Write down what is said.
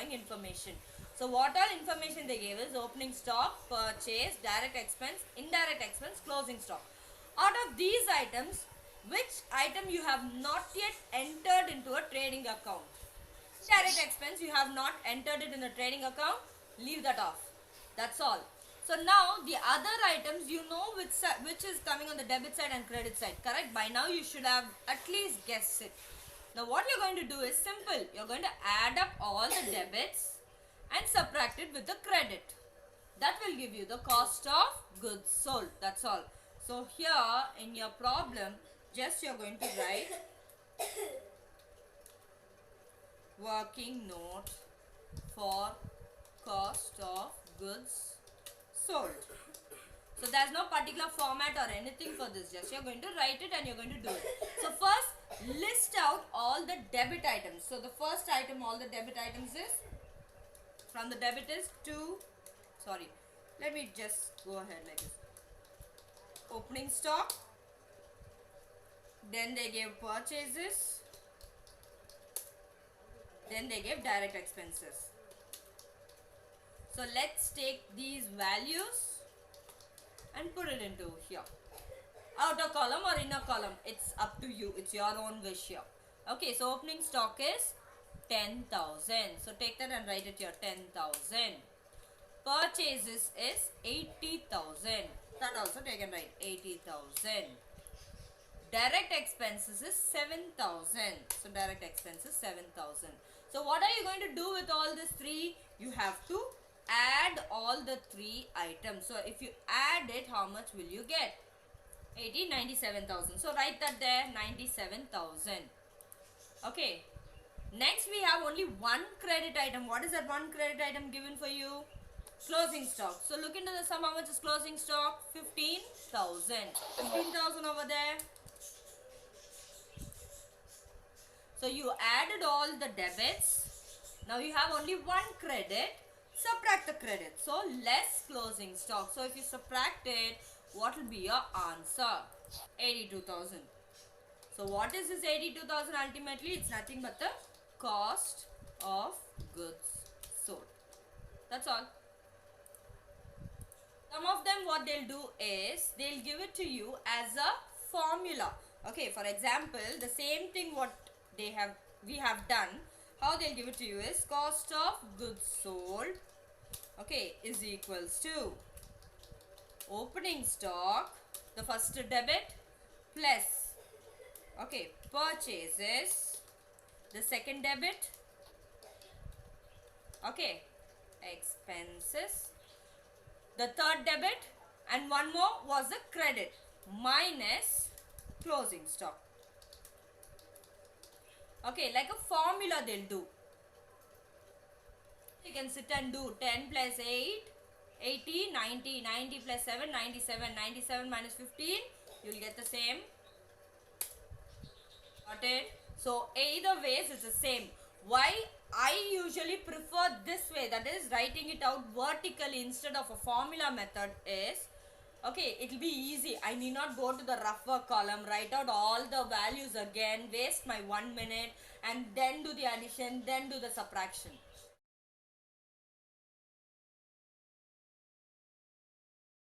following information. So what all information they gave is opening stock, purchase, direct expense, indirect expense, closing stock. Out of these items, which item you have not yet entered into a trading account? Direct expense, you have not entered it in the trading account, leave that off. That's all. So now the other items, you know which is coming on the debit side and credit side, correct? By now you should have at least guessed it. Now what you're going to do is simple. You're going to add up all the debits and subtract it with the credit. That will give you the cost of goods sold. That's all. So here in your problem, just you're going to write working note for cost of goods sold. So there's no particular format or anything for this, just you're going to write it and you're going to do it. So first list out all the debit items. So the first item, all the debit items is, from the debit is let me just go ahead like this. Opening stock, then they gave purchases, then they gave direct expenses. So let's take these values and put it into here. Outer column or inner column, it's up to you. It's your own wish here. Okay, so opening stock is 10,000. So take that and write it here, 10,000. Purchases is 80,000. That also take and write 80,000. Direct expenses is 7,000. So direct expenses 7,000. So what are you going to do with all these three? You have to add all the three items. So if you add it, how much will you get? 97,000. So write that there, 97,000. Okay. Next we have only one credit item. What is that one credit item given for you? Closing stock. So look into the sum. How much is closing stock? 15,000. 15,000 over there. So you added all the debits. Now you have only one credit. Subtract the credit. So less closing stock. So if you subtract it, what will be your answer? 82,000. So what is this 82,000 ultimately? It's nothing but the cost of goods sold. That's all. Some of them, what they'll do is they'll give it to you as a formula. Okay, for example, the same thing what we have done, how they'll give it to you is cost of goods sold, okay, is equals to opening stock, the first debit, plus, okay, purchases, the second debit, okay, expenses, the third debit, and one more was the credit, minus closing stock. Okay, like a formula they'll do. You can sit and do 10 plus 8, 80, 90, 90 plus 7, 97, 97 minus 15, you will get the same. Got it? So either ways it's the same. Why I usually prefer this way, that is writing it out vertically instead of a formula method is, okay, it will be easy. I need not go to the rougher column, write out all the values again, waste my 1 minute and then do the addition, then do the subtraction.